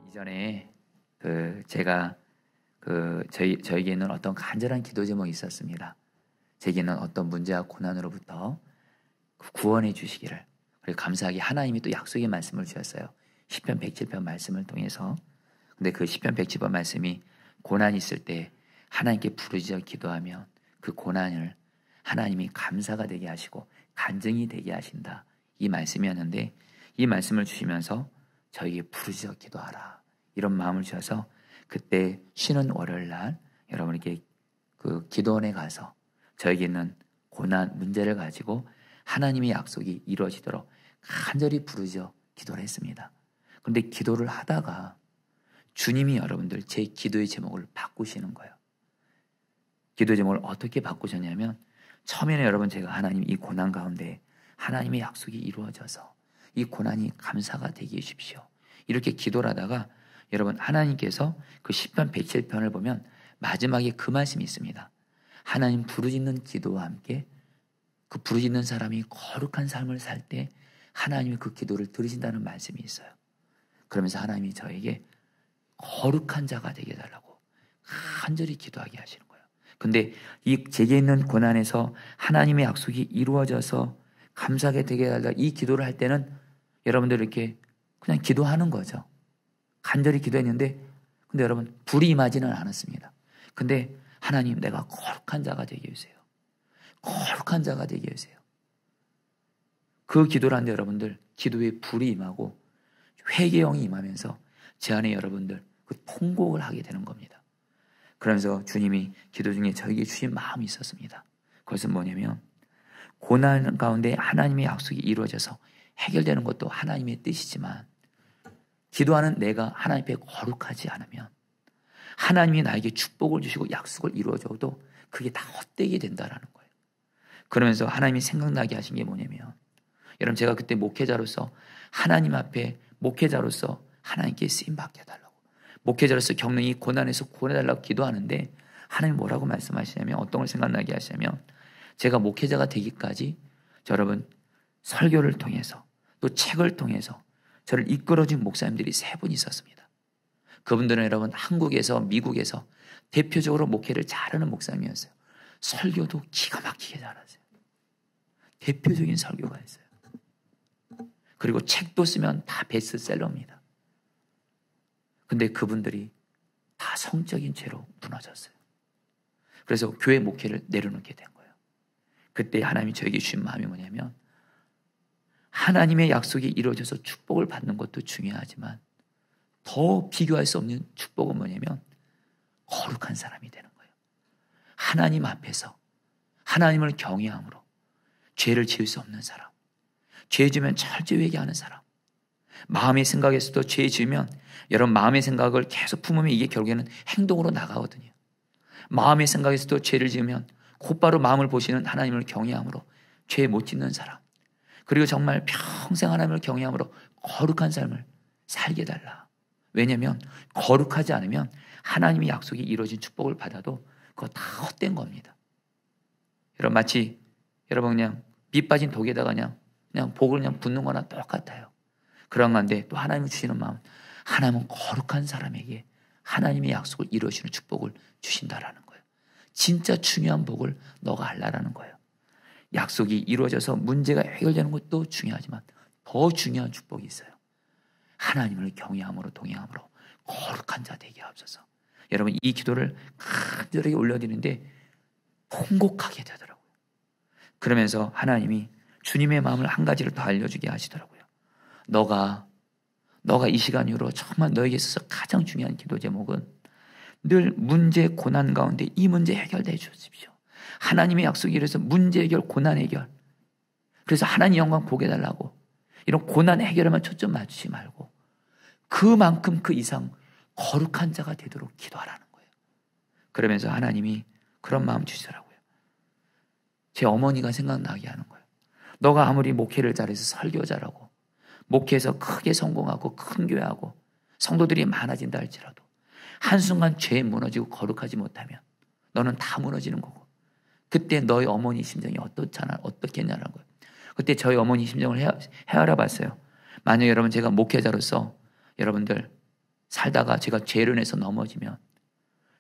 이전에 제가 저에게는 어떤 간절한 기도 제목이 있었습니다. 제게는 어떤 문제와 고난으로부터 구원해 주시기를, 그리고 감사하게 하나님이 또 약속의 말씀을 주셨어요. 시편 107편 말씀을 통해서. 근데 그 시편 107편 말씀이 고난이 있을 때 하나님께 부르짖어 기도하면 그 고난을 하나님이 감사가 되게 하시고 간증이 되게 하신다, 이 말씀이었는데, 이 말씀을 주시면서 저에게 부르짖어 기도하라, 이런 마음을 주셔서 그때 쉬는 월요일 날 여러분에게 그 기도원에 가서 저에게 있는 고난 문제를 가지고 하나님의 약속이 이루어지도록 간절히 부르짖어 기도를 했습니다. 그런데 기도를 하다가 주님이 여러분들 제 기도의 제목을 바꾸시는 거예요. 기도 제목을 어떻게 바꾸셨냐면, 처음에는 여러분 제가 하나님 이 고난 가운데 하나님의 약속이 이루어져서 이 고난이 감사가 되게 해주십시오, 이렇게 기도를 하다가 여러분 하나님께서 그 시편 107편을 보면 마지막에 그 말씀이 있습니다. 하나님 부르짖는 기도와 함께 그 부르짖는 사람이 거룩한 삶을 살 때 하나님이 그 기도를 들으신다는 말씀이 있어요. 그러면서 하나님이 저에게 거룩한 자가 되게 해달라고 간절히 기도하게 하시는 거예요. 근데 이 제게 있는 고난에서 하나님의 약속이 이루어져서 감사하게 되게 해달라, 이 기도를 할 때는 여러분들 이렇게 그냥 기도하는 거죠. 간절히 기도했는데, 근데 여러분 불이 임하지는 않았습니다. 근데 하나님, 내가 거룩한 자가 되게 해주세요. 거룩한 자가 되게 해주세요. 그 기도를 하는데 여러분들 기도에 불이 임하고 회개형이 임하면서 제 안에 여러분들 그 통곡을 하게 되는 겁니다. 그러면서 주님이 기도 중에 저에게 주신 마음이 있었습니다. 그것은 뭐냐면, 고난 가운데 하나님의 약속이 이루어져서 해결되는 것도 하나님의 뜻이지만 기도하는 내가 하나님 앞에 거룩하지 않으면 하나님이 나에게 축복을 주시고 약속을 이루어줘도 그게 다 헛되게 된다라는 거예요. 그러면서 하나님이 생각나게 하신 게 뭐냐면, 여러분 제가 그때 목회자로서 하나님 앞에 목회자로서 하나님께 쓰임받게 해달라고, 목회자로서 겪는 이 고난에서 구원해달라고 기도하는데, 하나님 뭐라고 말씀하시냐면, 어떤 걸 생각나게 하시냐면, 제가 목회자가 되기까지 여러분 설교를 통해서 또 책을 통해서 저를 이끌어준 목사님들이 3분 있었습니다. 그분들은 여러분 한국에서 미국에서 대표적으로 목회를 잘하는 목사님이었어요. 설교도 기가 막히게 잘하세요. 대표적인 설교가였어요. 그리고 책도 쓰면 다 베스트셀러입니다. 근데 그분들이 다 성적인 죄로 무너졌어요. 그래서 교회 목회를 내려놓게 된 거예요. 그때 하나님이 저에게 주신 마음이 뭐냐면, 하나님의 약속이 이루어져서 축복을 받는 것도 중요하지만 더 비교할 수 없는 축복은 뭐냐면 거룩한 사람이 되는 거예요. 하나님 앞에서 하나님을 경외함으로 죄를 지을 수 없는 사람, 죄 지으면 철저히 회개하는 사람, 마음의 생각에서도 죄 지으면 여러분 마음의 생각을 계속 품으면 이게 결국에는 행동으로 나가거든요. 마음의 생각에서도 죄를 지으면 곧바로 마음을 보시는 하나님을 경외함으로 죄 못 짓는 사람, 그리고 정말 평생 하나님을 경외함으로 거룩한 삶을 살게 달라. 왜냐하면 거룩하지 않으면 하나님의 약속이 이루어진 축복을 받아도 그거 다 헛된 겁니다. 여러분 마치 여러분 그냥 밑 빠진 독에다가 그냥 복을 그냥 붓는 거나 똑같아요. 그런 건데 또 하나님이 주시는 마음, 하나님은 거룩한 사람에게 하나님의 약속을 이루어주는 축복을 주신다라는 거예요. 진짜 중요한 복을 너가 알라라는 거예요. 약속이 이루어져서 문제가 해결되는 것도 중요하지만 더 중요한 축복이 있어요. 하나님을 경외함으로 동행함으로 거룩한 자 되게 하옵소서. 여러분 이 기도를 간절하게 올려드리는데 통곡하게 되더라고요. 그러면서 하나님이 주님의 마음을 한 가지를 더 알려주게 하시더라고요. 너가 이 시간 이후로 정말 너에게 있어서 가장 중요한 기도 제목은 늘 문제 고난 가운데 이 문제 해결해 주십시오. 하나님의 약속이 이래서 문제 해결, 고난 해결. 그래서 하나님 영광 보게 달라고 이런 고난 해결에만 초점 맞추지 말고 그만큼 그 이상 거룩한 자가 되도록 기도하라는 거예요. 그러면서 하나님이 그런 마음 주시더라고요. 제 어머니가 생각나게 하는 거예요. 너가 아무리 목회를 잘해서 설교자라고 목회에서 크게 성공하고 큰 교회하고 성도들이 많아진다 할지라도 한순간 죄에 무너지고 거룩하지 못하면 너는 다 무너지는 거고 그때 너희 어머니 심정이 어떻겠냐는 거예요. 그때 저희 어머니 심정을 헤아려 봤어요. 만약 여러분 제가 목회자로서 여러분들 살다가 제가 죄를 내서 넘어지면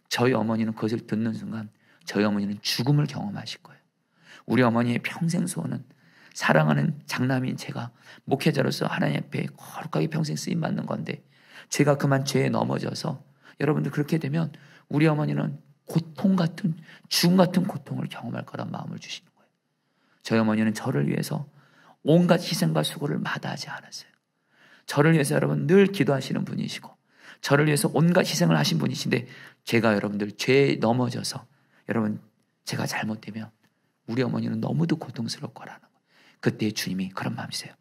저희 어머니는 그것을 듣는 순간 저희 어머니는 죽음을 경험하실 거예요. 우리 어머니의 평생 소원은 사랑하는 장남인 제가 목회자로서 하나님 앞에 거룩하게 평생 쓰임받는 건데 제가 그만 죄에 넘어져서 여러분들 그렇게 되면 우리 어머니는 고통 같은 죽음 같은 고통을 경험할 거란 마음을 주시는 거예요. 저희 어머니는 저를 위해서 온갖 희생과 수고를 마다하지 않았어요. 저를 위해서 여러분 늘 기도하시는 분이시고 저를 위해서 온갖 희생을 하신 분이신데 제가 여러분들 죄에 넘어져서 여러분 제가 잘못되면 우리 어머니는 너무도 고통스러울 거라는 거예요. 그때 주님이 그런 마음이세요.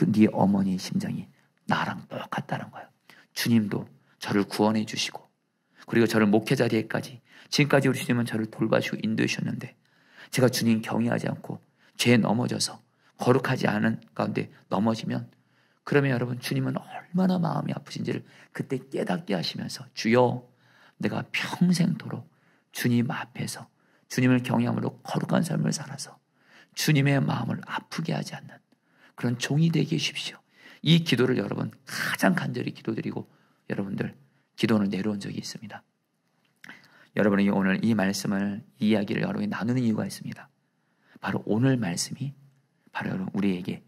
네 어머니의 심정이 나랑 똑같다는 거예요. 주님도 저를 구원해 주시고 그리고 저를 목회 자리에까지 지금까지 우리 주님은 저를 돌봐주고 인도해 주셨는데 제가 주님 경외하지 않고 죄에 넘어져서 거룩하지 않은 가운데 넘어지면 그러면 여러분 주님은 얼마나 마음이 아프신지를 그때 깨닫게 하시면서 주여 내가 평생토록 주님 앞에서 주님을 경외함으로 거룩한 삶을 살아서 주님의 마음을 아프게 하지 않는 그런 종이 되게 해주십시오. 이 기도를 여러분 가장 간절히 기도드리고 여러분들 기도를 내려온 적이 있습니다. 여러분이 오늘 이 말씀을 이 이야기를 여러분이 나누는 이유가 있습니다. 바로 오늘 말씀이 바로 여러분 우리에게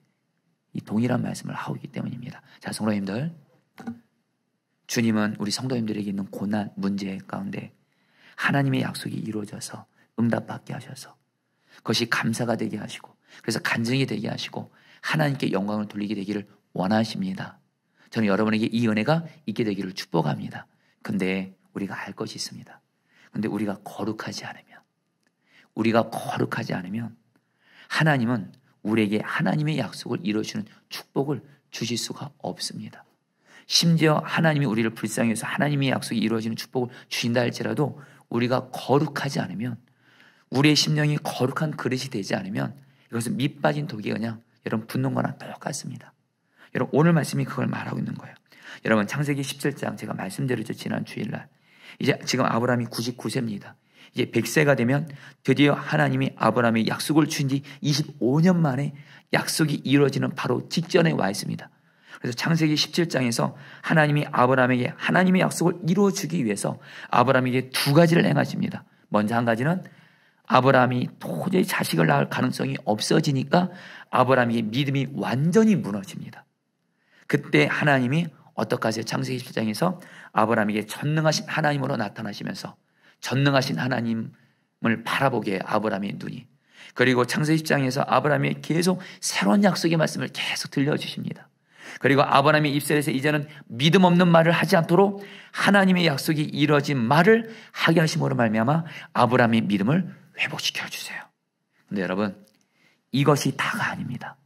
이 동일한 말씀을 하고 있기 때문입니다. 자, 성도님들, 주님은 우리 성도님들에게 있는 고난, 문제 가운데 하나님의 약속이 이루어져서 응답받게 하셔서 그것이 감사가 되게 하시고 그래서 간증이 되게 하시고 하나님께 영광을 돌리게 되기를 원하십니다. 저는 여러분에게 이 은혜가 있게 되기를 축복합니다. 근데 우리가 알 것이 있습니다. 근데 우리가 거룩하지 않으면 하나님은 우리에게 하나님의 약속을 이루어주는 축복을 주실 수가 없습니다. 심지어 하나님이 우리를 불쌍히 해서 하나님의 약속이 이루어지는 축복을 주신다 할지라도 우리가 거룩하지 않으면 우리의 심령이 거룩한 그릇이 되지 않으면 이것은 밑 빠진 독이 그냥 여러분 붙는 거나 똑같습니다. 여러분 오늘 말씀이 그걸 말하고 있는 거예요. 여러분 창세기 17장 제가 말씀드렸죠. 지난 주일날. 이제 지금 아브라함이 99세입니다. 이제 100세가 되면 드디어 하나님이 아브라함의 약속을 주신 지 25년 만에 약속이 이루어지는 바로 직전에 와 있습니다. 그래서 창세기 17장에서 하나님이 아브라함에게 하나님의 약속을 이루어주기 위해서 아브라함에게 두 가지를 행하십니다. 먼저 한 가지는 아브라함이 도저히 자식을 낳을 가능성이 없어지니까 아브라함의 믿음이 완전히 무너집니다. 그때 하나님이 어떻게 하세요? 창세기 17장에서 아브라함에게 전능하신 하나님으로 나타나시면서 전능하신 하나님을 바라보게 아브라함의 눈이 그리고 창세기 10장에서 아브라함이 계속 새로운 약속의 말씀을 계속 들려주십니다. 그리고 아브라함의 입술에서 이제는 믿음 없는 말을 하지 않도록 하나님의 약속이 이루어진 말을 하게 하심으로 말미암아 아브라함의 믿음을 회복시켜 주세요. 근데 여러분 이것이 다가 아닙니다.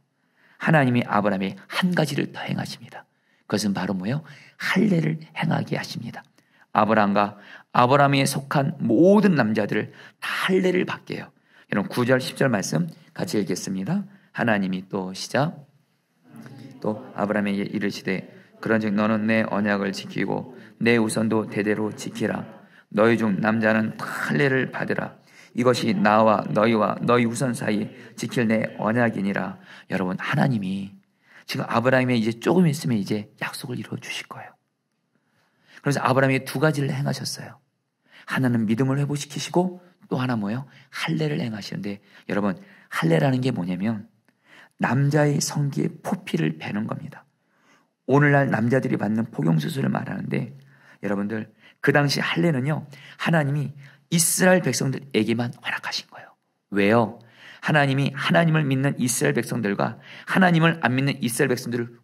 하나님이 아브라함의 한 가지를 더 행하십니다. 그것은 바로 뭐예요? 할례를 행하게 하십니다. 아브라함과 아브라함에 속한 모든 남자들을 다 할례를 받게 해요. 여러분 9절 10절 말씀 같이 읽겠습니다. 하나님이 또 시작 또 아브라함에게 이르시되 그런즉 너는 내 언약을 지키고 내 우선도 대대로 지키라. 너희 중 남자는 다 할례를 받으라. 이것이 나와 너희와 너희 우선 사이 지킬 내 언약이니라. 여러분 하나님이 지금 아브라함이 이제 조금 있으면 이제 약속을 이루어 주실 거예요. 그래서 아브라함이 두 가지를 행하셨어요. 하나는 믿음을 회복시키시고 또 하나 뭐예요? 할례를 행하시는데 여러분 할례라는 게 뭐냐면 남자의 성기에 포피를 베는 겁니다. 오늘날 남자들이 받는 포경수술을 말하는데 여러분들 그 당시 할례는요 하나님이 이스라엘 백성들에게만 허락하신 거예요. 왜요? 하나님이 하나님을 믿는 이스라엘 백성들과 하나님을 안 믿는 이스라엘 백성들을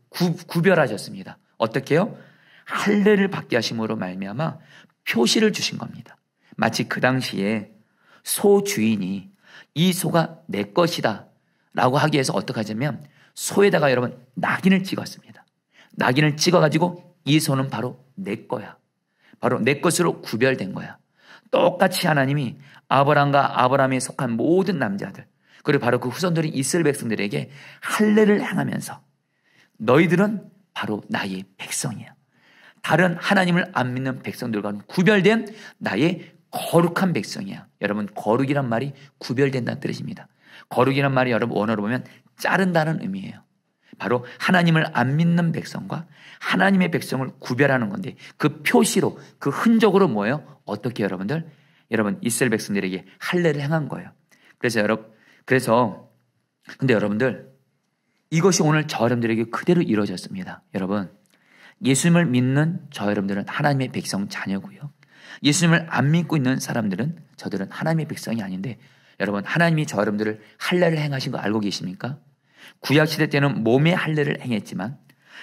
구별하셨습니다. 어떻게 해요? 할례를 받게 하심으로 말미암아 표시를 주신 겁니다. 마치 그 당시에 소 주인이 이 소가 내 것이다 라고 하기 위해서 어떻게 하냐면 소에다가 여러분 낙인을 찍었습니다. 낙인을 찍어가지고 이 소는 바로 내 거야. 바로 내 것으로 구별된 거야. 똑같이 하나님이 아브라함과 아브라함에 속한 모든 남자들 그리고 바로 그 후손들인 이스라엘 백성들에게 할례를 행하면서 너희들은 바로 나의 백성이야. 다른 하나님을 안 믿는 백성들과는 구별된 나의 거룩한 백성이야. 여러분, 거룩이란 말이 구별된다는 뜻입니다. 거룩이란 말이 여러분 원어로 보면 자른다는 의미예요. 바로 하나님을 안 믿는 백성과 하나님의 백성을 구별하는 건데, 그 표시로, 그 흔적으로 뭐예요? 어떻게 여러분 이스라엘 백성들에게 할례를 행한 거예요. 근데 여러분들, 이것이 오늘 저 여러분들에게 그대로 이루어졌습니다. 여러분, 예수님을 믿는 저 여러분들은 하나님의 백성 자녀고요. 예수님을 안 믿고 있는 사람들은, 저들은 하나님의 백성이 아닌데, 여러분, 하나님이 저 여러분들을 할례를 행하신 거 알고 계십니까? 구약시대 때는 몸의 할례를 행했지만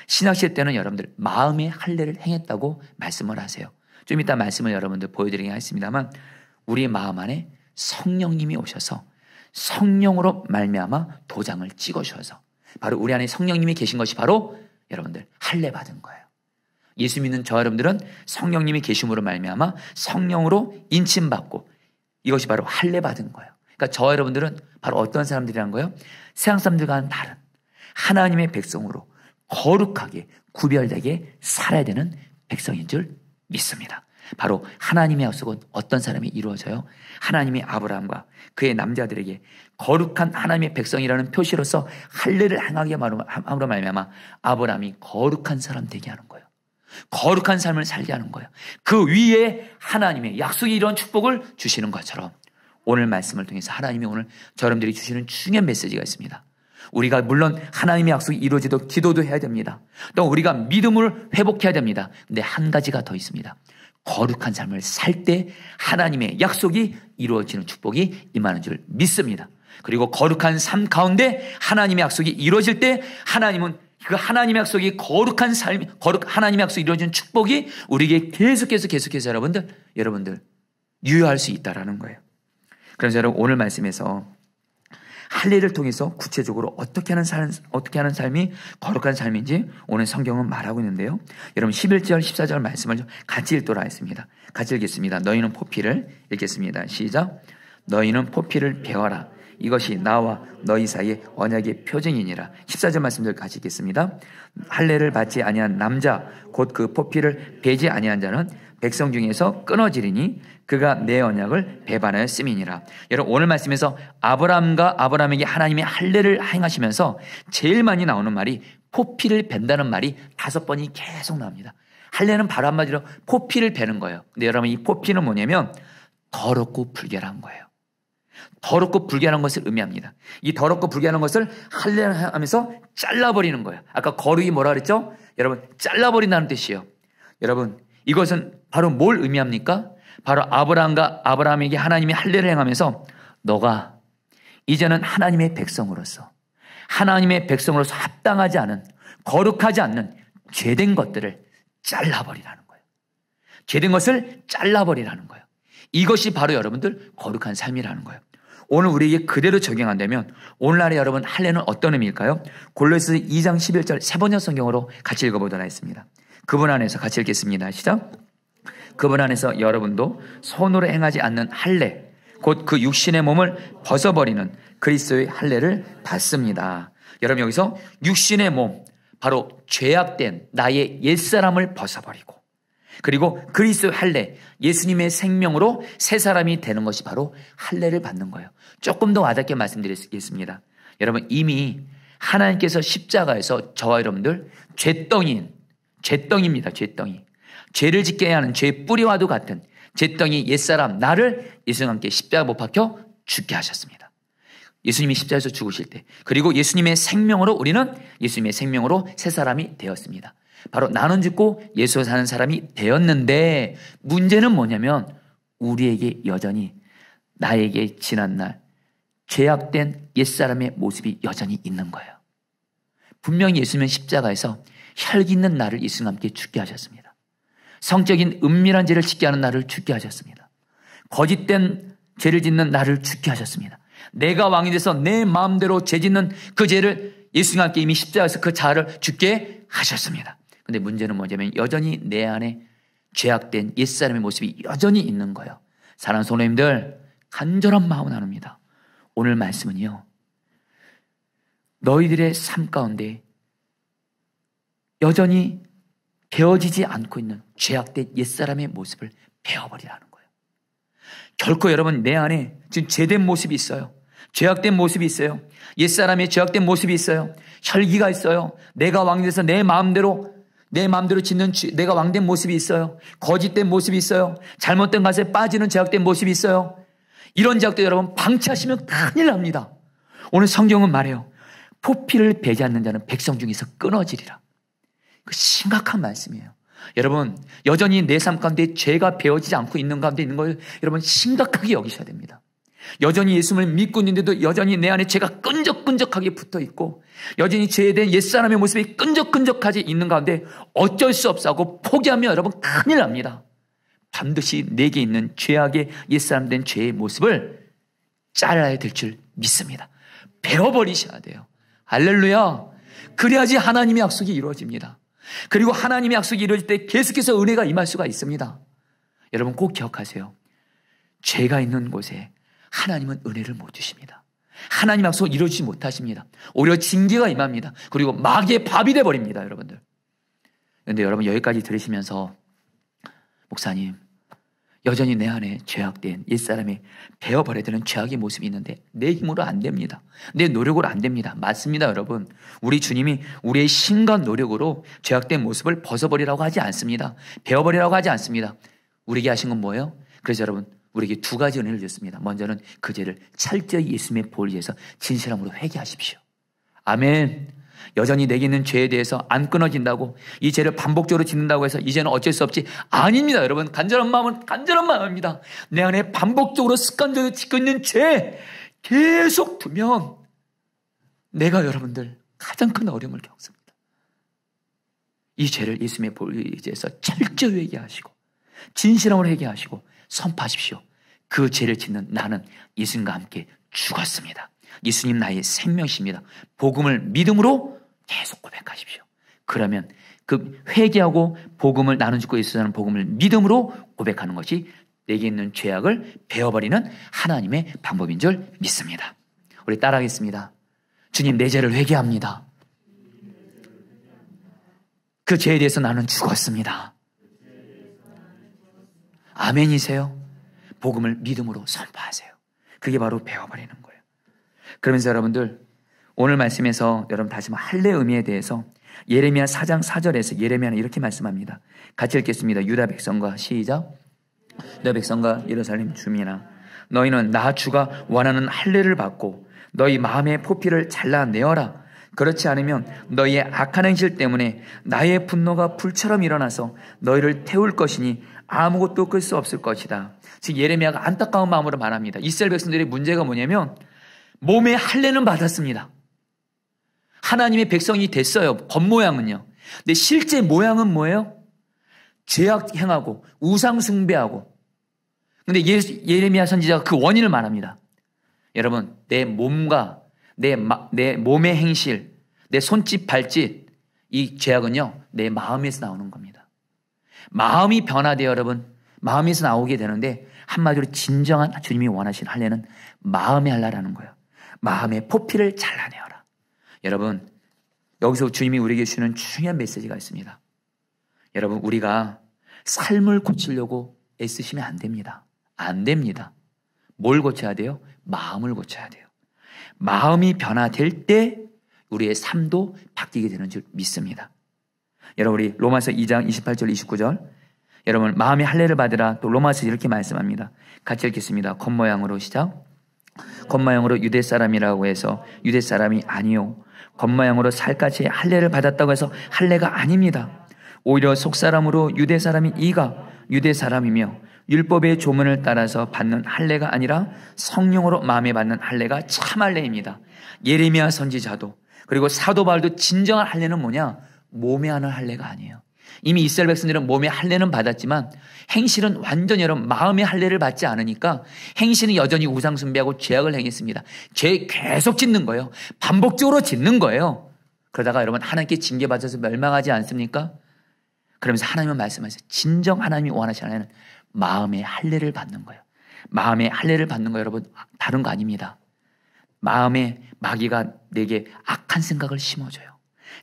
신약시대 때는 여러분들 마음의 할례를 행했다고 말씀을 하세요. 좀 이따 말씀을 여러분들 보여드리긴 하겠습니다만, 우리 마음 안에 성령님이 오셔서 성령으로 말미암아 도장을 찍어주셔서 바로 우리 안에 성령님이 계신 것이 바로 여러분들 할례 받은 거예요. 예수 믿는 저 여러분들은 성령님이 계심으로 말미암아 성령으로 인침받고, 이것이 바로 할례 받은 거예요. 그러니까 저 여러분들은 바로 어떤 사람들이란 거예요? 세상 사람들과는 다른 하나님의 백성으로 거룩하게 구별되게 살아야 되는 백성인 줄 믿습니다. 바로 하나님의 약속은 어떤 사람이 이루어져요? 하나님이 아브라함과 그의 남자들에게 거룩한 하나님의 백성이라는 표시로서 할례를 행하게 함으로 말미암아 아브라함이 거룩한 사람 되게 하는 거예요. 거룩한 삶을 살게 하는 거예요. 그 위에 하나님의 약속이 이런 축복을 주시는 것처럼 오늘 말씀을 통해서 하나님이 오늘 저 여러분들이 주시는 중요한 메시지가 있습니다. 우리가 물론 하나님의 약속이 이루어지도록 기도도 해야 됩니다. 또 우리가 믿음을 회복해야 됩니다. 근데 한 가지가 더 있습니다. 거룩한 삶을 살 때 하나님의 약속이 이루어지는 축복이 임하는 줄 믿습니다. 그리고 거룩한 삶 가운데 하나님의 약속이 이루어질 때 하나님은 그 하나님의 약속이 거룩한 삶, 하나님의 약속이 이루어지는 축복이 우리에게 계속해서 여러분들 유효할 수 있다라는 거예요. 그래서 여러분, 오늘 말씀에서 할례를 통해서 구체적으로 어떻게 하는 삶이 거룩한 삶인지 오늘 성경은 말하고 있는데요. 여러분 11절 14절 말씀을 같이 읽도록 하겠습니다. 같이 읽겠습니다. 너희는 포피를 읽겠습니다. 시작. 너희는 포피를 배워라. 이것이 나와 너희 사이의 언약의 표징이니라. 14절 말씀들 같이 읽겠습니다. 할례를 받지 아니한 남자 곧 그 포피를 베지 아니한 자는 백성 중에서 끊어지리니 그가 내 언약을 배반하였음이니라. 여러분, 오늘 말씀에서 아브라함에게 하나님의 할례를 행하시면서 제일 많이 나오는 말이 포피를 벤다는 말이 5번이 계속 나옵니다. 할례는 바로 한마디로 포피를 베는 거예요. 근데 여러분, 이 포피는 뭐냐면 더럽고 불결한 거예요. 더럽고 불결한 것을 의미합니다. 이 더럽고 불결한 것을 할례를 하면서 잘라버리는 거예요. 아까 거룩이 뭐라 그랬죠? 여러분, 잘라버린다는 뜻이에요. 여러분, 이것은 바로 뭘 의미합니까? 바로 아브라함에게 하나님이 할례를 행하면서 너가 이제는 하나님의 백성으로서 합당하지 않은, 거룩하지 않는 죄된 것들을 잘라버리라는 거예요. 죄된 것을 잘라버리라는 거예요. 이것이 바로 여러분들 거룩한 삶이라는 거예요. 오늘 우리에게 그대로 적용한다면 오늘날의 여러분 할례는 어떤 의미일까요? 골로새 2장 11절 세 번역 성경으로 같이 읽어보도록 하겠습니다. 그분 안에서 같이 읽겠습니다. 시작. 그분 안에서 여러분도 손으로 행하지 않는 할례 곧 그 육신의 몸을 벗어버리는 그리스도의 할례를 받습니다. 여러분, 여기서 육신의 몸, 바로 죄악된 나의 옛사람을 벗어버리고, 그리고 그리스도의 할례, 예수님의 생명으로 새 사람이 되는 것이 바로 할례를 받는 거예요. 조금 더 와닿게 말씀드리겠습니다. 여러분, 이미 하나님께서 십자가에서 저와 여러분들 죄덩이입니다. 죄덩이. 죄를 짓게 하는 죄의 뿌리와도 같은 죄덩이 옛사람 나를 예수님과 함께 십자가 못 박혀 죽게 하셨습니다. 예수님이 십자가에서 죽으실 때, 그리고 예수님의 생명으로 우리는 예수님의 생명으로 새 사람이 되었습니다. 바로 나는 죽고 예수 사는 사람이 되었는데, 문제는 뭐냐면 우리에게 여전히 나에게 지난날 죄악된 옛사람의 모습이 여전히 있는 거예요. 분명히 예수님은 십자가에서 혈기 있는 나를 예수님과 함께 죽게 하셨습니다. 성적인 은밀한 죄를 짓게 하는 나를 죽게 하셨습니다. 거짓된 죄를 짓는 나를 죽게 하셨습니다. 내가 왕이 돼서 내 마음대로 죄 짓는 그 죄를 예수님과 함께 이미 십자가에서 그 자아를 죽게 하셨습니다. 근데 문제는 뭐냐면 여전히 내 안에 죄악된 옛사람의 모습이 여전히 있는 거예요. 사랑하는 성도님들, 간절한 마음을 나눕니다. 오늘 말씀은요, 너희들의 삶 가운데 여전히 배워지지 않고 있는 죄악된 옛사람의 모습을 배워버리라는 거예요. 결코 여러분 내 안에 지금 죄된 모습이 있어요. 죄악된 모습이 있어요. 옛사람의 죄악된 모습이 있어요. 혈기가 있어요. 내가 왕이 돼서 내 마음대로 짓는 내가 왕된 모습이 있어요. 거짓된 모습이 있어요. 잘못된 것에 빠지는 죄악된 모습이 있어요. 이런 죄악도 여러분 방치하시면 큰일 납니다. 오늘 성경은 말해요. 포피를 베지 않는 자는 백성 중에서 끊어지리라. 그 심각한 말씀이에요. 여러분 여전히 내 삶 가운데 죄가 배어지지 않고 있는 가운데 있는 걸 여러분 심각하게 여기셔야 됩니다. 여전히 예수님을 믿고 있는데도 여전히 내 안에 죄가 끈적끈적하게 붙어 있고 여전히 죄에 대한 옛사람의 모습이 끈적끈적하게 있는 가운데 어쩔 수 없어 하고 포기하면 여러분 큰일 납니다. 반드시 내게 있는 죄악의 옛사람 된 죄의 모습을 잘라야 될 줄 믿습니다. 베어버리셔야 돼요. 할렐루야. 그래야지 하나님의 약속이 이루어집니다. 그리고 하나님의 약속이 이루어질 때 계속해서 은혜가 임할 수가 있습니다. 여러분 꼭 기억하세요. 죄가 있는 곳에 하나님은 은혜를 못 주십니다. 하나님 약속을 이루어주지 못하십니다. 오히려 징계가 임합니다. 그리고 마귀의 밥이 돼버립니다. 여러분들. 그런데 여러분 여기까지 들으시면서 목사님 여전히 내 안에 죄악된 옛사람이 베어버려야 되는 죄악의 모습이 있는데 내 힘으로 안 됩니다. 내 노력으로 안 됩니다. 맞습니다. 여러분 우리 주님이 우리의 신과 노력으로 죄악된 모습을 벗어버리라고 하지 않습니다. 베어버리라고 하지 않습니다. 우리에게 하신 건 뭐예요? 그래서 여러분 우리에게 두 가지 은혜를 줬습니다. 먼저는 그 죄를 철저히 예수님의 보혈을 위해서 진실함으로 회개하십시오. 아멘. 여전히 내게 있는 죄에 대해서 안 끊어진다고 이 죄를 반복적으로 짓는다고 해서 이제는 어쩔 수 없지. 아닙니다. 여러분 간절한 마음은 간절한 마음입니다. 내 안에 반복적으로 습관적으로 짓고 있는 죄 계속 두면 내가 여러분들 가장 큰 어려움을 겪습니다. 이 죄를 예수님의 보혈에 의해서 철저히 회개하시고 진실함으로 회개하시고 선포하십시오. 그 죄를 짓는 나는 예수님과 함께 죽었습니다. 예수님 나의 생명이십니다. 복음을 믿음으로 계속 고백하십시오. 그러면 그 회개하고 복음을 나눠주고 예수라는 복음을 믿음으로 고백하는 것이 내게 있는 죄악을 베어버리는 하나님의 방법인 줄 믿습니다. 우리 따라하겠습니다. 주님 내 죄를 회개합니다. 그 죄에 대해서 나는 죽었습니다. 아멘이세요? 복음을 믿음으로 선포하세요. 그게 바로 베어버리는 거예요. 그러면서 여러분들 오늘 말씀에서 여러분 다시 한번 할례 의미에 대해서 예레미야 4장 4절에서 예레미야는 이렇게 말씀합니다. 같이 읽겠습니다. 유다 백성과 시작. 너 백성과 예루살렘 주민아 너희는 나 주가 원하는 할례를 받고 너희 마음의 포피를 잘라내어라. 그렇지 않으면 너희의 악한 행실 때문에 나의 분노가 불처럼 일어나서 너희를 태울 것이니 아무것도 끌 수 없을 것이다. 지금 예레미야가 안타까운 마음으로 말합니다. 이스라엘 백성들의 문제가 뭐냐면 몸에 할례는 받았습니다. 하나님의 백성이 됐어요. 겉모양은요. 근데 실제 모양은 뭐예요? 죄악 행하고 우상 숭배하고. 근데 예레미야 선지자가 그 원인을 말합니다. 여러분 내 몸과 내 몸의 행실, 내 손짓 발짓 이 죄악은요 내 마음에서 나오는 겁니다. 마음이 변화되어 여러분 마음에서 나오게 되는데 한마디로 진정한 주님이 원하신 할례는 마음의 할례라는 거예요. 마음의 포피를 잘라내어라. 여러분 여기서 주님이 우리에게 주는 중요한 메시지가 있습니다. 여러분 우리가 삶을 고치려고 애쓰시면 안 됩니다. 안 됩니다. 뭘 고쳐야 돼요? 마음을 고쳐야 돼요. 마음이 변화될 때 우리의 삶도 바뀌게 되는 줄 믿습니다. 여러분 우리 로마서 2장 28절 29절 여러분 마음의 할례를 받으라. 또 로마서 이렇게 말씀합니다. 같이 읽겠습니다. 겉모양으로 시작. 겉모양으로 유대 사람이라고 해서 유대 사람이 아니요 겉모양으로 살같이 할례를 받았다고 해서 할례가 아닙니다. 오히려 속사람으로 유대 사람인 이가 유대 사람이며 율법의 조문을 따라서 받는 할례가 아니라 성령으로 마음에 받는 할례가 참 할례입니다. 예레미야 선지자도 그리고 사도 바울도 진정한 할례는 뭐냐? 몸에 하는 할례가 아니에요. 이미 이스라엘 백성들은 몸에 할례는 받았지만 행실은 완전히 여러분 마음의 할례를 받지 않으니까 행실은 여전히 우상 숭배하고 죄악을 행했습니다. 죄 계속 짓는 거예요. 반복적으로 짓는 거예요. 그러다가 여러분 하나님께 징계받아서 멸망하지 않습니까? 그러면서 하나님은 말씀하세요. 진정 하나님이 원하시는 할례는 마음의 할례를 받는 거예요. 마음의 할례를 받는 거 여러분 다른 거 아닙니다. 마음에 마귀가 내게 악한 생각을 심어줘요.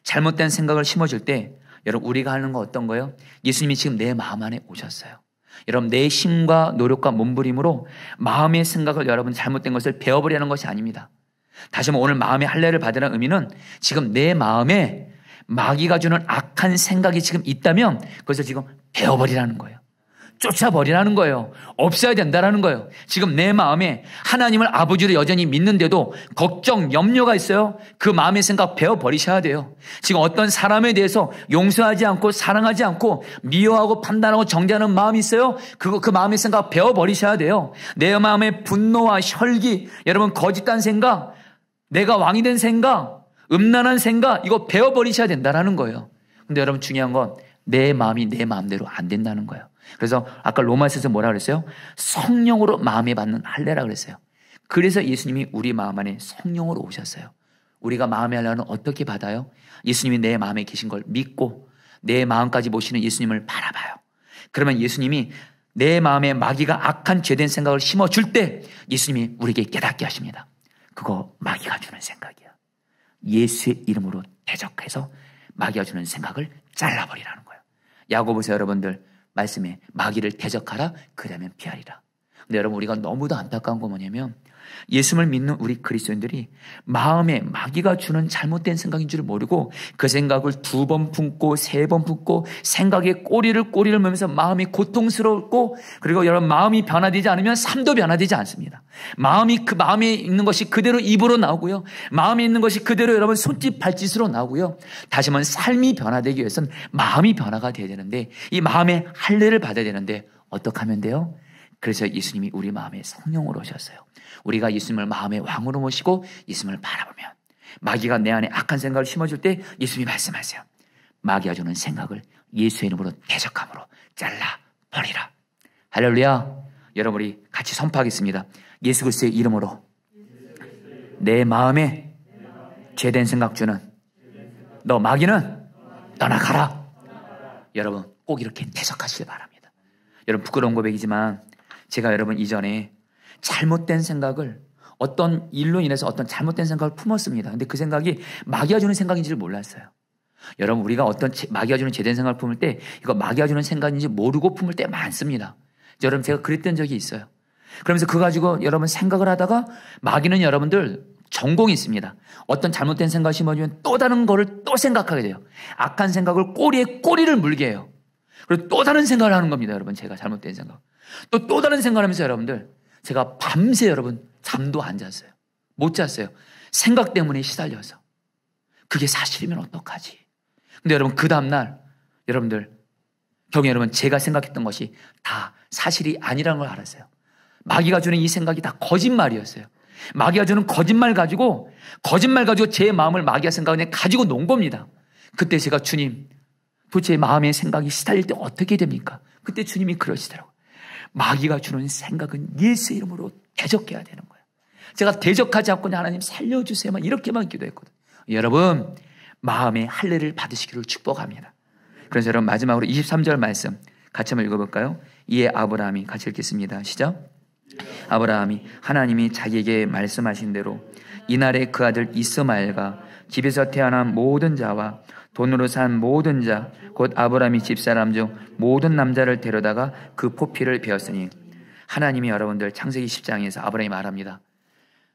잘못된 생각을 심어줄 때 여러분 우리가 하는 거 어떤 거예요? 예수님이 지금 내 마음 안에 오셨어요. 여러분, 내 힘과 노력과 몸부림으로 마음의 생각을 여러분 잘못된 것을 베어버리는 것이 아닙니다. 다시 한번 오늘 마음의 할례를 받으라는 의미는 지금 내 마음에 마귀가 주는 악한 생각이 지금 있다면 그것을 지금 베어버리라는 거예요. 쫓아버리라는 거예요. 없어야 된다라는 거예요. 지금 내 마음에 하나님을 아버지로 여전히 믿는데도 걱정, 염려가 있어요. 그 마음의 생각 베어버리셔야 돼요. 지금 어떤 사람에 대해서 용서하지 않고 사랑하지 않고 미워하고 판단하고 정죄하는 마음이 있어요. 그 마음의 생각 베어버리셔야 돼요. 내 마음의 분노와 혈기, 여러분 거짓된 생각, 내가 왕이 된 생각, 음란한 생각, 이거 베어버리셔야 된다라는 거예요. 근데 여러분 중요한 건 내 마음이 내 마음대로 안 된다는 거예요. 그래서 아까 로마서에서 뭐라 그랬어요? 성령으로 마음에 받는 할례라 그랬어요. 그래서 예수님이 우리 마음 안에 성령으로 오셨어요. 우리가 마음의 할례는 어떻게 받아요? 예수님이 내 마음에 계신 걸 믿고 내 마음까지 모시는 예수님을 바라봐요. 그러면 예수님이 내 마음에 마귀가 악한 죄된 생각을 심어줄 때 예수님이 우리에게 깨닫게 하십니다. 그거 마귀가 주는 생각이야. 예수의 이름으로 대적해서 마귀가 주는 생각을 잘라버리라는 거예요. 야고보서 여러분들 말씀에 마귀를 대적하라 그러면 피하리라. 근데 여러분 우리가 너무도 안타까운 거 뭐냐면 예수를 믿는 우리 그리스도인들이 마음에 마귀가 주는 잘못된 생각인 줄 모르고 그 생각을 2번 품고 3번 품고 생각에 꼬리를 물면서 마음이 고통스럽고 그리고 여러분 마음이 변화되지 않으면 삶도 변화되지 않습니다. 그 마음에 있는 것이 그대로 입으로 나오고요. 마음에 있는 것이 그대로 여러분 손짓 발짓으로 나오고요. 다시 한번 삶이 변화되기 위해서는 마음이 변화가 돼야 되는데 이 마음의 할례를 받아야 되는데 어떻게 하면 돼요? 그래서 예수님이 우리 마음에 성령으로 오셨어요. 우리가 예수님을 마음의 왕으로 모시고 예수님을 바라보면 마귀가 내 안에 악한 생각을 심어줄 때 예수님이 말씀하세요. 마귀가 주는 생각을 예수의 이름으로 대적함으로 잘라버리라. 할렐루야. 여러분 우리 같이 선포하겠습니다. 예수 그리스도의 이름으로 내 마음에 죄된 생각 주는 너 마귀는 떠나가라. 여러분 꼭 이렇게 대적하시길 바랍니다. 여러분 부끄러운 고백이지만 제가 여러분 이전에 잘못된 생각을 어떤 일로 인해서 어떤 잘못된 생각을 품었습니다. 근데 그 생각이 마귀가 주는 생각인지를 몰랐어요. 여러분 우리가 어떤 마귀가 주는 제된 생각을 품을 때 이거 마귀가 주는 생각인지 모르고 품을 때 많습니다. 여러분 제가 그랬던 적이 있어요. 그러면서 그거 가지고 여러분 생각을 하다가 마귀는 여러분들 전공이 있습니다. 어떤 잘못된 생각을 심어주면 또 다른 거를 또 생각하게 돼요. 악한 생각을 꼬리에 꼬리를 물게 해요. 그리고 또 다른 생각을 하는 겁니다. 여러분 제가 잘못된 생각. 또 다른 생각을 하면서 여러분들 제가 밤새 여러분 잠도 안 잤어요. 못 잤어요. 생각 때문에 시달려서. 그게 사실이면 어떡하지? 근데 여러분 그 다음날 여러분들 경우 여러분 제가 생각했던 것이 다 사실이 아니라는 걸 알았어요. 마귀가 주는 이 생각이 다 거짓말이었어요. 마귀가 주는 거짓말 가지고 제 마음을 마귀가 생각에 가지고 논 겁니다. 그때 제가 주님 도대체 마음의 생각이 시달릴 때 어떻게 됩니까? 그때 주님이 그러시더라고요. 마귀가 주는 생각은 예수 이름으로 대적해야 되는 거예요. 제가 대적하지 않고 하나님 살려주세요. 이렇게만 기도했거든요. 여러분 마음의 할례를 받으시기를 축복합니다. 그래서 여러분 마지막으로 23절 말씀 같이 한번 읽어볼까요? 이에 아브라함이 같이 읽겠습니다. 시작. 아브라함이 하나님이 자기에게 말씀하신 대로 이날에 그 아들 이스마엘과 집에서 태어난 모든 자와 돈으로 산 모든 자 곧 아브라함이 집사람 중 모든 남자를 데려다가 그 포피를 베었으니 하나님이 여러분들 창세기 10장에서 아브라함이 말합니다.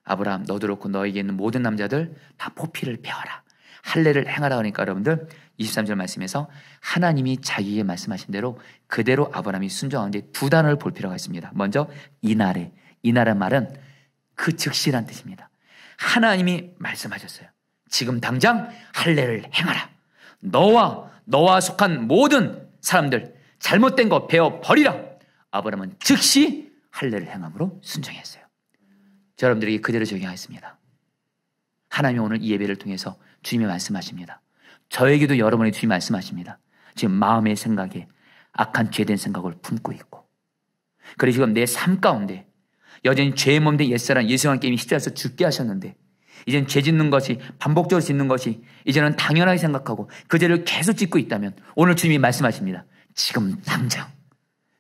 아브라함 너도 그렇고 너에게 있는 모든 남자들 다 포피를 베어라. 할례를 행하라 하니까 여러분들 23절 말씀에서 하나님이 자기에게 말씀하신 대로 그대로 아브라함이 순종하는데 두 단어를 볼 필요가 있습니다. 먼저 이날에 이날의 말은 그 즉시란 뜻입니다. 하나님이 말씀하셨어요. 지금 당장 할례를 행하라. 너와 속한 모든 사람들 잘못된 거 베어 버리라. 아브라함은 즉시 할례를 행함으로 순종했어요. 여러분들에게 그대로 적용하겠습니다. 하나님이 오늘 이 예배를 통해서 주님이 말씀하십니다. 저에게도 여러분의 주님이 말씀하십니다. 지금 마음의 생각에 악한 죄된 생각을 품고 있고 그리고 지금 내 삶 가운데 여전히 죄의 몸된 옛사람 예수와 함께 십자가에서 죽게 하셨는데 이제는 죄 짓는 것이 반복적으로 짓는 것이 이제는 당연하게 생각하고 그 죄를 계속 짓고 있다면 오늘 주님이 말씀하십니다. 지금 당장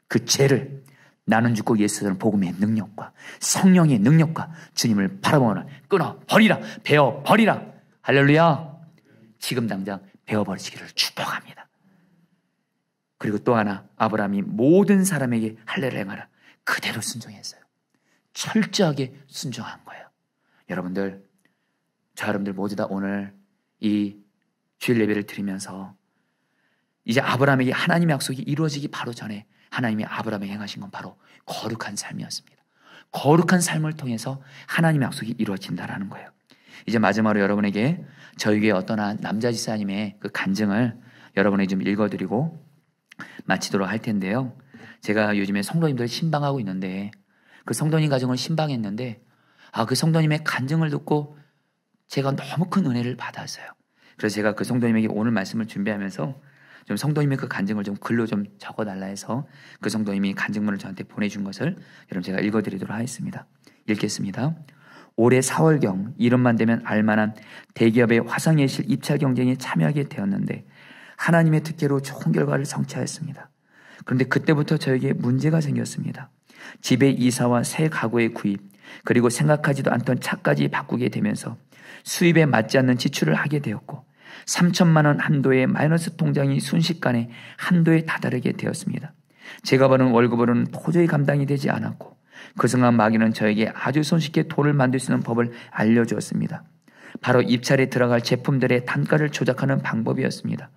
그 죄를 나는 죽고 예수는 복음의 능력과 성령의 능력과 주님을 바라보거나 끊어 버리라. 베어 버리라. 할렐루야. 지금 당장 베어 버리시기를 축복합니다. 그리고 또 하나, 아브라함이 모든 사람에게 할례를 행하라. 그대로 순종했어요. 철저하게 순종한 거예요. 여러분들, 저 여러분들 모두 다 오늘 이 주일 예배를 드리면서 이제 아브라함에게 하나님의 약속이 이루어지기 바로 전에 하나님이 아브라함에게 행하신 건 바로 거룩한 삶이었습니다. 거룩한 삶을 통해서 하나님의 약속이 이루어진다라는 거예요. 이제 마지막으로 여러분에게 저에게 어떤 한 남자 집사님의 그 간증을 여러분에게 좀 읽어드리고 마치도록 할 텐데요. 제가 요즘에 성도님들 신방하고 있는데 그 성도님 가정을 신방했는데 그 성도님의 간증을 듣고 제가 너무 큰 은혜를 받았어요. 그래서 제가 그 성도님에게 오늘 말씀을 준비하면서 좀 성도님의 그 간증을 좀 글로 좀 적어달라 해서 그 성도님이 간증문을 저한테 보내준 것을 여러분 제가 읽어드리도록 하겠습니다. 읽겠습니다. 올해 4월경 이름만 되면 알만한 대기업의 화상예실 입찰 경쟁에 참여하게 되었는데 하나님의 특혜로 좋은 결과를 성취하였습니다. 그런데 그때부터 저에게 문제가 생겼습니다. 집의 이사와 새 가구의 구입, 그리고 생각하지도 않던 차까지 바꾸게 되면서 수입에 맞지 않는 지출을 하게 되었고 3천만 원 한도의 마이너스 통장이 순식간에 한도에 다다르게 되었습니다. 제가 버는 월급으로는 도저히 감당이 되지 않았고 그 순간 마귀는 저에게 아주 손쉽게 돈을 만들 수 있는 법을 알려주었습니다. 바로 입찰에 들어갈 제품들의 단가를 조작하는 방법이었습니다.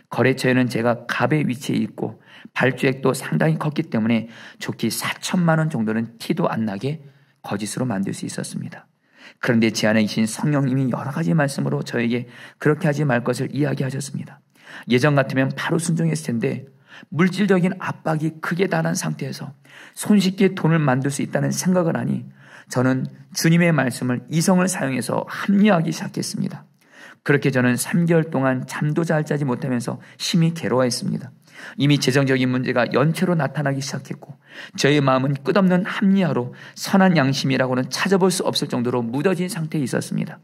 거래처에는 제가 갑의 위치에 있고 발주액도 상당히 컸기 때문에 좋게 4천만 원 정도는 티도 안 나게 거짓으로 만들 수 있었습니다. 그런데 제 안에 계신 성령님이 여러 가지 말씀으로 저에게 그렇게 하지 말 것을 이야기하셨습니다. 예전 같으면 바로 순종했을 텐데 물질적인 압박이 극에 달한 상태에서 손쉽게 돈을 만들 수 있다는 생각을 하니 저는 주님의 말씀을 이성을 사용해서 합리화하기 시작했습니다. 그렇게 저는 3개월 동안 잠도 잘 자지 못하면서 심히 괴로워했습니다. 이미 재정적인 문제가 연체로 나타나기 시작했고 저의 마음은 끝없는 합리화로 선한 양심이라고는 찾아볼 수 없을 정도로 무뎌진 상태에 있었습니다.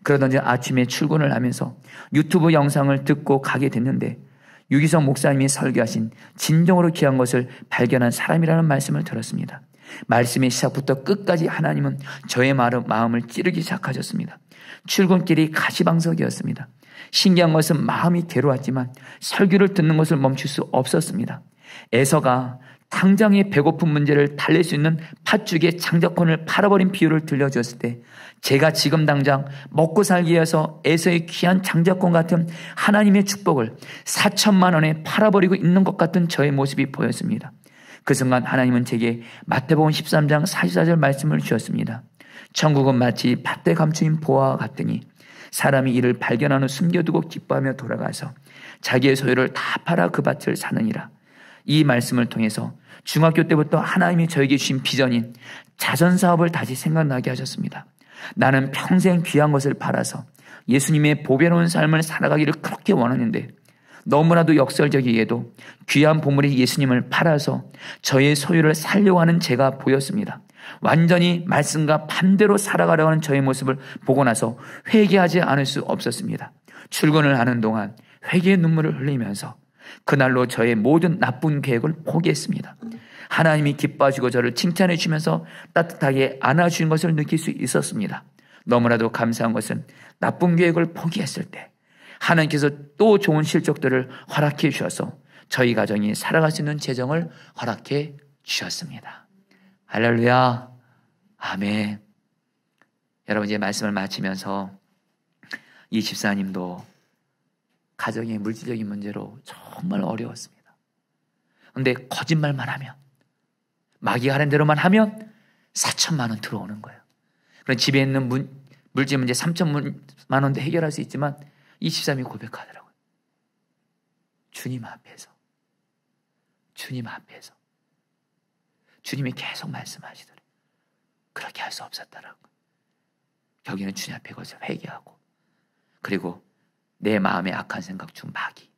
그러던 아침에 출근을 하면서 유튜브 영상을 듣고 가게 됐는데 유기성 목사님이 설교하신 진정으로 귀한 것을 발견한 사람이라는 말씀을 들었습니다. 말씀의 시작부터 끝까지 하나님은 저의 마음을 찌르기 시작하셨습니다. 출근길이 가시방석이었습니다. 신기한 것은 마음이 괴로웠지만 설교를 듣는 것을 멈출 수 없었습니다. 에서가 당장의 배고픈 문제를 달랠 수 있는 팥죽의 장자권을 팔아버린 비유를 들려주었을 때 제가 지금 당장 먹고 살기 위해서 에서의 귀한 장자권 같은 하나님의 축복을 4천만 원에 팔아버리고 있는 것 같은 저의 모습이 보였습니다. 그 순간 하나님은 제게 마태복음 13장 44절 말씀을 주셨습니다. 천국은 마치 밭에 감추인 보화와 같으니 사람이 이를 발견한 후 숨겨두고 기뻐하며 돌아가서 자기의 소유를 다 팔아 그 밭을 사느니라. 이 말씀을 통해서 중학교 때부터 하나님이 저에게 주신 비전인 자선사업을 다시 생각나게 하셨습니다. 나는 평생 귀한 것을 팔아서 예수님의 보배로운 삶을 살아가기를 그렇게 원하는데 너무나도 역설적이게도 귀한 보물이 예수님을 팔아서 저의 소유를 살려고 하는 제가 보였습니다. 완전히 말씀과 반대로 살아가려고 하는 저의 모습을 보고 나서 회개하지 않을 수 없었습니다. 출근을 하는 동안 회개의 눈물을 흘리면서 그날로 저의 모든 나쁜 계획을 포기했습니다. 하나님이 기뻐하시고 저를 칭찬해 주면서 따뜻하게 안아주신 것을 느낄 수 있었습니다. 너무나도 감사한 것은 나쁜 계획을 포기했을 때 하나님께서 또 좋은 실적들을 허락해 주셔서 저희 가정이 살아갈 수 있는 재정을 허락해 주셨습니다. 할렐루야. 아멘. 여러분 이제 말씀을 마치면서 이 집사님도 가정의 물질적인 문제로 정말 어려웠습니다. 그런데 거짓말만 하면 마귀가 하는 대로만 하면 4천만 원 들어오는 거예요. 그럼 집에 있는 물질 문제 3천만 원도 해결할 수 있지만 이 집사님이 고백하더라고요. 주님 앞에서 주님이 계속 말씀하시더래요. 그렇게 할 수 없었다라고. 여기는 주님 앞에 것을 회개하고 그리고 내 마음의 악한 생각 중 마귀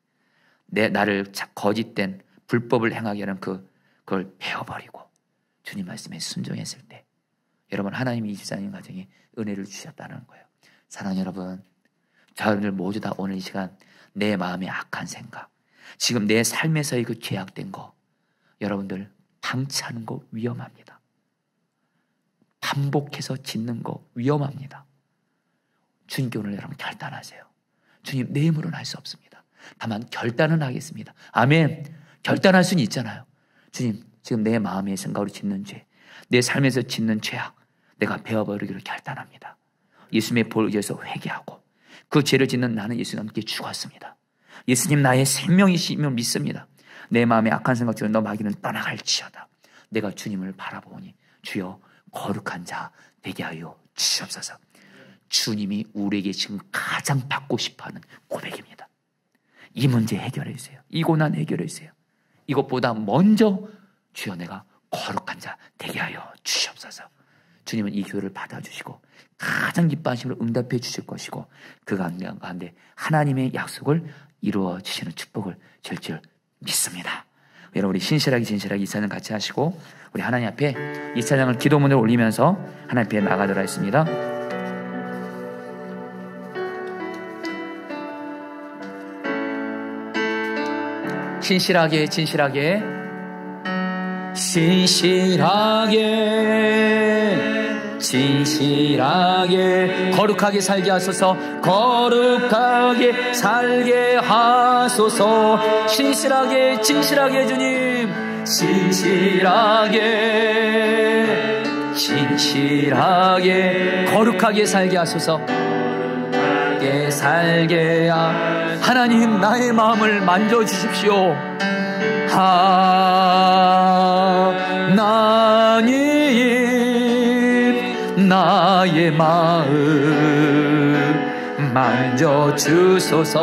나를 거짓된 불법을 행하게 하는 그걸 베어버리고 주님 말씀에 순종했을 때 여러분 하나님이 이 집사님 가정에 은혜를 주셨다는 거예요. 사랑하는 여러분, 저희들 모두 다 오늘 이 시간 내 마음의 악한 생각 지금 내 삶에서의 그 죄악된 거 여러분들 방치하는 거 위험합니다. 반복해서 짓는 거 위험합니다. 주님께 오늘 여러분 결단하세요. 주님 내 힘으로는 할 수 없습니다. 다만 결단은 하겠습니다. 아멘. 결단할 수는 있잖아요. 주님, 지금 내 마음의 생각으로 짓는 죄, 내 삶에서 짓는 죄악, 내가 베어버리기로 결단합니다. 예수님의 보혈을 위해서 회개하고 그 죄를 짓는 나는 예수님과 함께 죽었습니다. 예수님 나의 생명이심을 믿습니다. 내 마음의 악한 생각처럼 너 마귀는 떠나갈지어다. 내가 주님을 바라보니 주여 거룩한 자 되게 하여 주시옵소서. 주님이 우리에게 지금 가장 받고 싶어하는 고백입니다. 이 문제 해결해 주세요. 이 고난 해결해 주세요. 이것보다 먼저 주여 내가 거룩한 자 되게 하여 주시옵소서. 주님은 이 기도를 받아주시고 가장 기뻐하심으로 응답해 주실 것이고 그 가운데 하나님의 약속을 이루어 주시는 축복을 줄줄 믿습니다. 여러분 우리 신실하게 진실하게 이 찬양 같이 하시고 우리 하나님 앞에 이 찬양을 기도문을 올리면서 하나님 앞에 나가도록 하겠습니다. 신실하게 진실하게 신실하게 진실하게 거룩하게 살게 하소서. 거룩하게 살게 하소서. 신실하게 진실하게 주님 신실하게 진실하게 거룩하게 살게 하소서. 거룩하게 살게 하나님 나의 마음을 만져주십시오. 하나님 나의 마음 만져주소서.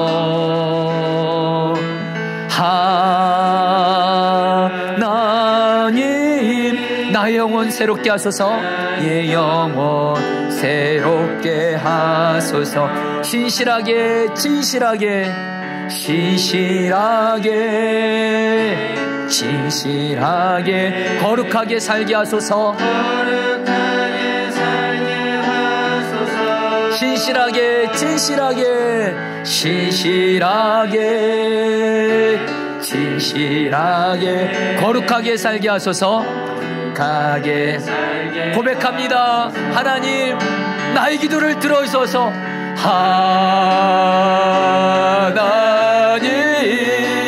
하나님 나의 영혼 새롭게 하소서. 예 영혼 새롭게 하소서. 신실하게 진실하게 신실하게 진실하게 거룩하게 살게 하소서. 거룩하게 살게 하소서. 신실하게 진실하게 신실하게 진실하게 거룩하게 살게 하소서. 거룩하게 살게 고백합니다. 하나님 나의 기도를 들어주소서.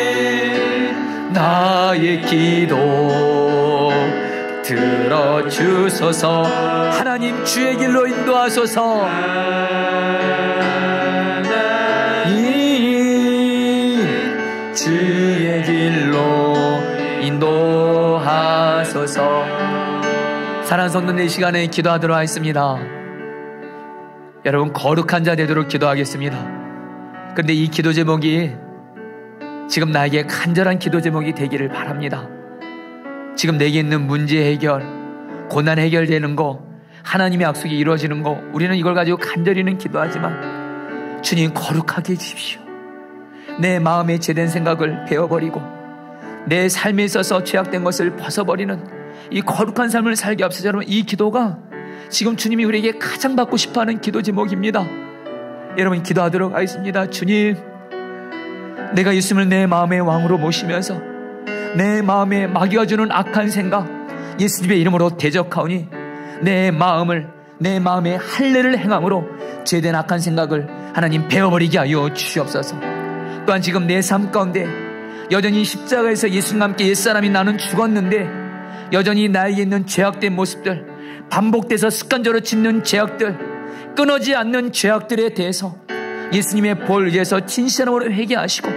하나님 나의 기도 들어주소서. 하나님 주의 길로 인도하소서. 하나님 주의 길로 인도하소서. 사랑하는 성도들 이 시간에 기도하도록 하겠습니다. 여러분 거룩한 자 되도록 기도하겠습니다. 그런데 이 기도 제목이 지금 나에게 간절한 기도 제목이 되기를 바랍니다. 지금 내게 있는 문제 해결, 고난 해결되는 거, 하나님의 약속이 이루어지는 거, 우리는 이걸 가지고 간절히는 기도하지만 주님 거룩하게 해주십시오. 내 마음에 죄된 생각을 베어버리고 내 삶에 있어서 죄악된 것을 벗어버리는 이 거룩한 삶을 살게 하옵소서. 여러분 이 기도가 지금 주님이 우리에게 가장 받고 싶어하는 기도 제목입니다. 여러분 기도하도록 하겠습니다. 주님 내가 예수님을 내 마음의 왕으로 모시면서 내 마음에 마귀가 주는 악한 생각 예수님의 이름으로 대적하오니 내 마음에 할례를 행함으로 죄된 악한 생각을 하나님 베어버리게 하여 주시옵소서. 또한 지금 내 삶 가운데 여전히 십자가에서 예수님과 함께 옛사람이 나는 죽었는데 여전히 나에게 있는 죄악된 모습들, 반복돼서 습관적으로 짓는 죄악들, 끊어지 않는 죄악들에 대해서 예수님의 보혈을 위해서 진실함으로 회개하시고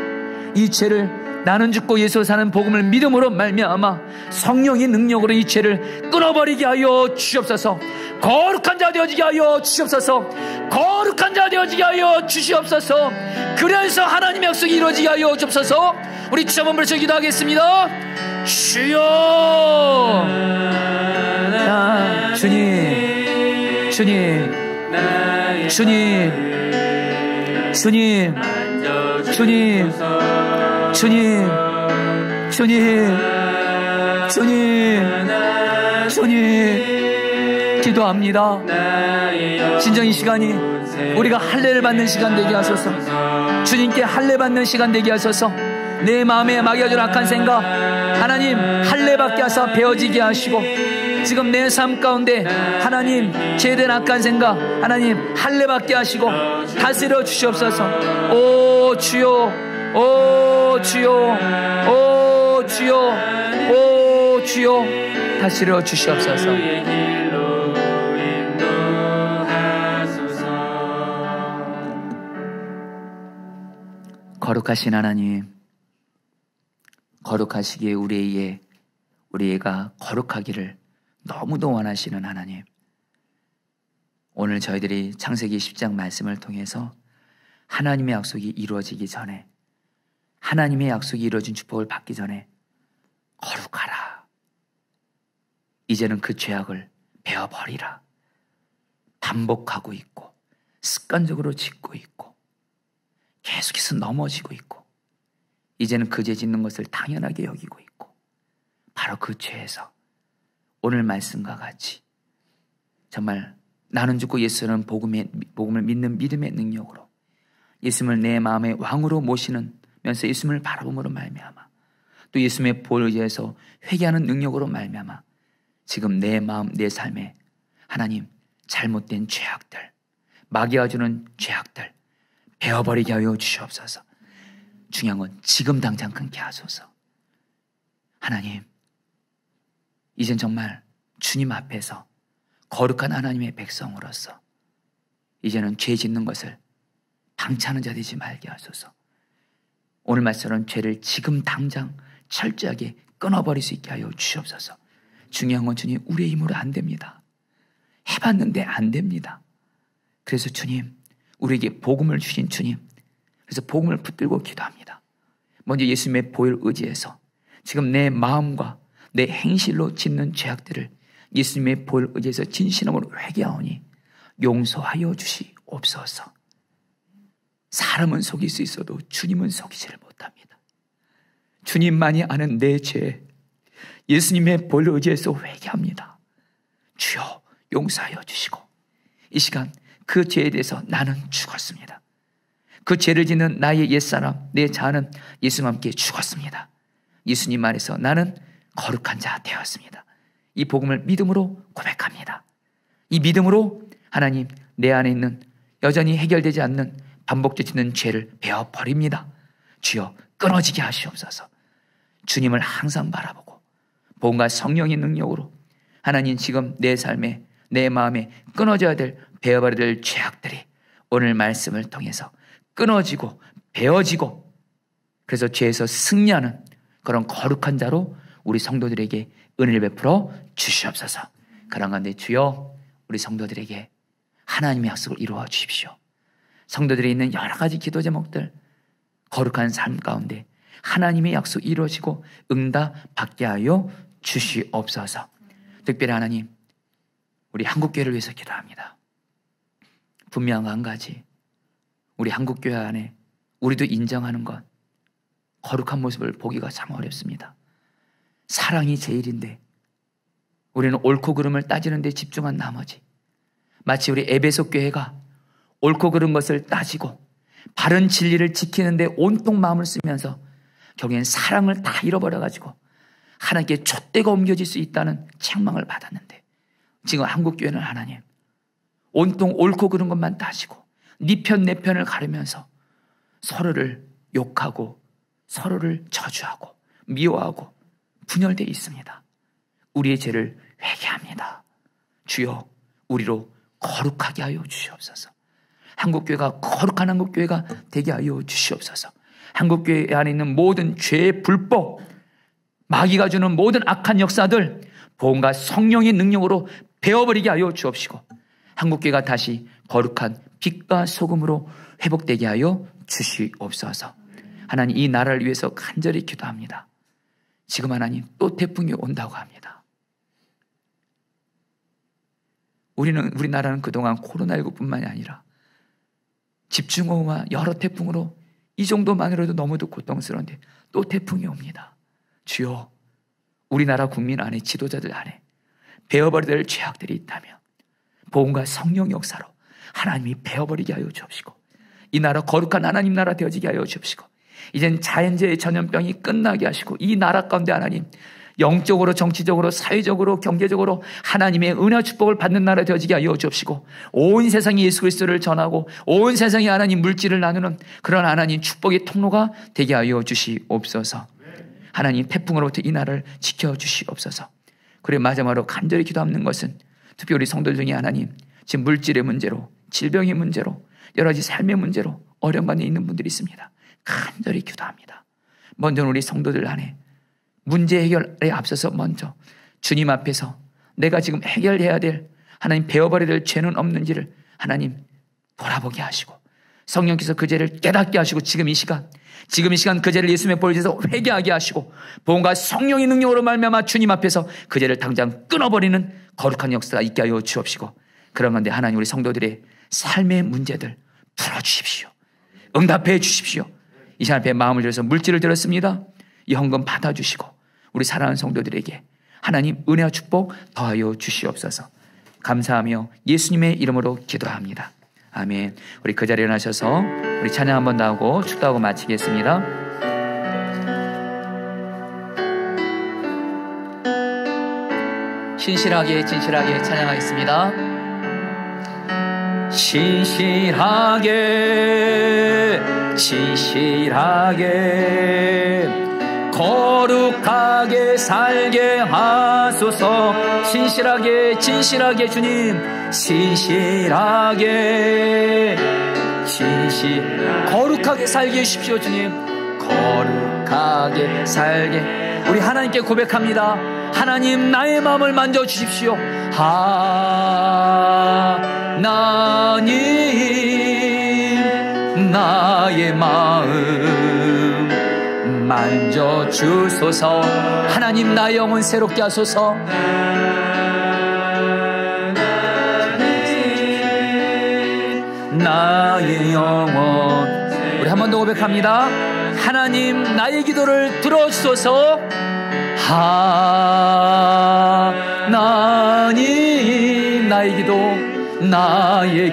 이 죄를 나는 죽고 예수 사는 복음을 믿음으로 말미암아 성령의 능력으로 이 죄를 끊어버리게 하여 주시옵소서. 거룩한 자 되어지게 하여 주시옵소서. 거룩한 자 되어지게 하여 주시옵소서. 그래서 하나님의 약속이 이루어지게 하여 주옵소서. 우리 주여 한번 부르셔 기도하겠습니다. 주여 주님 주님 주님 주님 주님 주님 주님 주님 주님 기도합니다. 진정 이 시간이 우리가 할례를 받는 시간 되게 하소서. 주님께 할례 받는 시간 되게 하소서. 내 마음에 마귀가 준 악한 생각 하나님 할례 받게 하사 베어지게 하시고 지금 내 삶 가운데 하나님 죄된 악한 생각 하나님 할례 받게 하시고 다스려 주시옵소서. 오 주여 오 주여 오 주여 주여, 오 주여, 다스려 주시옵소서. 거룩하신 하나님, 거룩하시기에 우리가 거룩하기를 너무도 원하시는 하나님, 오늘 저희들이 창세기 10장 말씀을 통해서 하나님의 약속이 이루어지기 전에, 하나님의 약속이 이루어진 축복을 받기 전에 거룩하라, 이제는 그 죄악을 베어버리라, 반복하고 있고 습관적으로 짓고 있고 계속해서 넘어지고 있고 이제는 그 죄 짓는 것을 당연하게 여기고 있고, 바로 그 죄에서 오늘 말씀과 같이 정말 나는 죽고 예수는 복음을 믿는 믿음의 능력으로 예수님을 내 마음의 왕으로 모시면서 예수님을 바라봄으로 말미암아, 또 예수님의 보혈을 의해서 회개하는 능력으로 말미암아 지금 내 마음, 내 삶에 하나님 잘못된 죄악들, 마귀가 주는 죄악들 베어버리게 하여 주시옵소서. 중요한 건 지금 당장 끊게 하소서. 하나님, 이젠 정말 주님 앞에서 거룩한 하나님의 백성으로서 이제는 죄 짓는 것을 방치하는 자 되지 말게 하소서. 오늘 말씀처럼 죄를 지금 당장 철저하게 끊어버릴 수 있게 하여 주시옵소서. 중요한 건 주님, 우리의 힘으로 안 됩니다. 해봤는데 안 됩니다. 그래서 주님, 우리에게 복음을 주신 주님, 그래서 복음을 붙들고 기도합니다. 먼저 예수님의 보혈 의지해서 지금 내 마음과 내 행실로 짓는 죄악들을 예수님의 보혈 의지해서 진실함으로 회개하오니 용서하여 주시옵소서. 사람은 속일 수 있어도 주님은 속이지를 못합니다. 주님만이 아는 내 죄, 예수님의 보혈 의지해서 회개합니다. 주여 용서하여 주시고, 이 시간 그 죄에 대해서 나는 죽었습니다. 그 죄를 짓는 나의 옛사람, 내 자아는 예수님과 함께 죽었습니다. 예수님 안에서 나는 거룩한 자 되었습니다. 이 복음을 믿음으로 고백합니다. 이 믿음으로 하나님, 내 안에 있는 여전히 해결되지 않는 반복되어 짓는 죄를 베어버립니다. 주여 끊어지게 하시옵소서. 주님을 항상 바라보고 복음과 성령의 능력으로 하나님, 지금 내 삶에, 내 마음에 끊어져야 될, 베어버려야 될 죄악들이 오늘 말씀을 통해서 끊어지고 베어지고, 그래서 죄에서 승리하는 그런 거룩한 자로 우리 성도들에게 은혜를 베풀어 주시옵소서. 그런 가운데 주여, 우리 성도들에게 하나님의 약속을 이루어 주십시오. 성도들이 있는 여러 가지 기도 제목들, 거룩한 삶 가운데 하나님의 약속이 이루어지고 응답 받게 하여 주시옵소서. 특별히 하나님, 우리 한국교회를 위해서 기도합니다. 분명한 한 가지, 우리 한국교회 안에 우리도 인정하는 것, 거룩한 모습을 보기가 참 어렵습니다. 사랑이 제일인데 우리는 옳고 그름을 따지는 데 집중한 나머지 마치 우리 에베소 교회가 옳고 그른 것을 따지고 바른 진리를 지키는 데 온통 마음을 쓰면서 결국엔 사랑을 다 잃어버려가지고 하나님께 촛대가 옮겨질 수 있다는 책망을 받았는데, 지금 한국교회는 하나님 온통 옳고 그른 것만 따지고 네 편 내 편을 가르면서 서로를 욕하고 서로를 저주하고 미워하고 분열되어 있습니다. 우리의 죄를 회개합니다. 주여, 우리로 거룩하게 하여 주시옵소서. 한국교회가 거룩한 한국교회가 되게 하여 주시옵소서. 한국교회 안에 있는 모든 죄의 불법, 마귀가 주는 모든 악한 역사들 복음과 성령의 능력으로 베어버리게 하여 주옵시고, 한국교회가 다시 거룩한 빛과 소금으로 회복되게 하여 주시옵소서. 하나님, 이 나라를 위해서 간절히 기도합니다. 지금 하나님 또 태풍이 온다고 합니다. 우리나라는 그동안 코로나19뿐만이 아니라 집중호우와 여러 태풍으로 이 정도만으로도 너무도 고통스러운데 또 태풍이 옵니다. 주여, 우리나라 국민 안에, 지도자들 안에 베어버려야 될 죄악들이 있다면 복음과 성령 역사로 하나님이 베어버리게 하여 주옵시고, 이 나라 거룩한 하나님 나라 되어지게 하여 주옵시고, 이젠 자연재해 전염병이 끝나게 하시고, 이 나라 가운데 하나님 영적으로, 정치적으로, 사회적으로, 경제적으로 하나님의 은혜와 축복을 받는 나라 되어지게 하여 주옵시고, 온 세상에 예수 그리스도를 전하고 온 세상에 하나님 물질을 나누는 그런 하나님 축복의 통로가 되게 하여 주시옵소서. 하나님 태풍으로부터 이 나라를 지켜주시옵소서. 그리고 마지막으로 간절히 기도하는 것은 특히 우리 성도 중에 하나님 지금 물질의 문제로, 질병의 문제로, 여러 가지 삶의 문제로 어려운 가운데 있는 분들이 있습니다. 간절히 기도합니다. 먼저 우리 성도들 안에 문제 해결에 앞서서 먼저 주님 앞에서 내가 지금 해결해야 될, 하나님 배워버려야 될 죄는 없는지를 하나님 돌아보게 하시고 성령께서 그 죄를 깨닫게 하시고 지금 이 시간 그 죄를 예수님의 보혈에서 회개하게 하시고 복음과 성령의 능력으로 말미암아 주님 앞에서 그 죄를 당장 끊어버리는 거룩한 역사가 있게 하여 주옵시고, 그런 건데 하나님 우리 성도들의 삶의 문제들 풀어주십시오. 응답해 주십시오. 이 시간 앞에 마음을 들여서 물질을 드렸습니다. 이 헌금 받아주시고 우리 사랑하는 성도들에게 하나님 은혜와 축복 더하여 주시옵소서. 감사하며 예수님의 이름으로 기도합니다. 아멘. 우리 그 자리에 나셔서 우리 찬양 한번 나오고 축도하고 마치겠습니다. 신실하게 진실하게 찬양하겠습니다. 신실하게 진실하게 거룩하게 살게 하소서. 신실하게 진실하게 주님, 신실하게 거룩하게 살게 해주십시오. 주님 거룩하게 살게. 우리 하나님께 고백합니다. 하나님 나의 마음을 만져주십시오. 하나님 나의 마음 만져주소서. 하나님 나의 영혼 새롭게 하소서. 나의 영혼. 우리 한 번 더 고백합니다. 하나님 나의 기도를 들어주소서. 하나님 나의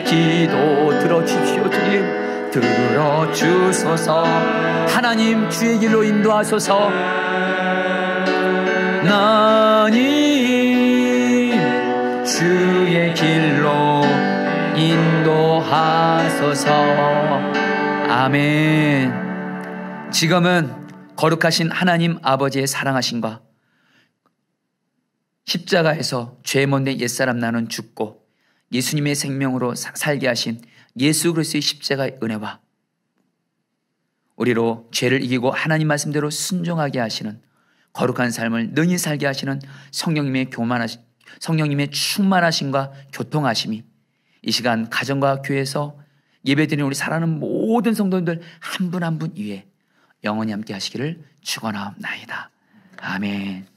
기도 들어주십시오. 주님 들어주소서. 하나님 주의 길로 인도하소서. 하나님 주의 길로 인도하소서. 아멘. 지금은 거룩하신 하나님 아버지의 사랑하심과 십자가에서 죄 못된 옛사람 나는 죽고 예수님의 생명으로 살게 하신 예수 그리스도의 십자가의 은혜와 우리로 죄를 이기고 하나님 말씀대로 순종하게 하시는 거룩한 삶을 능히 살게 하시는 성령님의 충만하심과 교통하심이 이 시간 가정과 교회에서 예배드리는 우리 사랑하는 모든 성도님들 한 분 한 분 위에 영원히 함께 하시기를 축원하옵나이다. 아멘.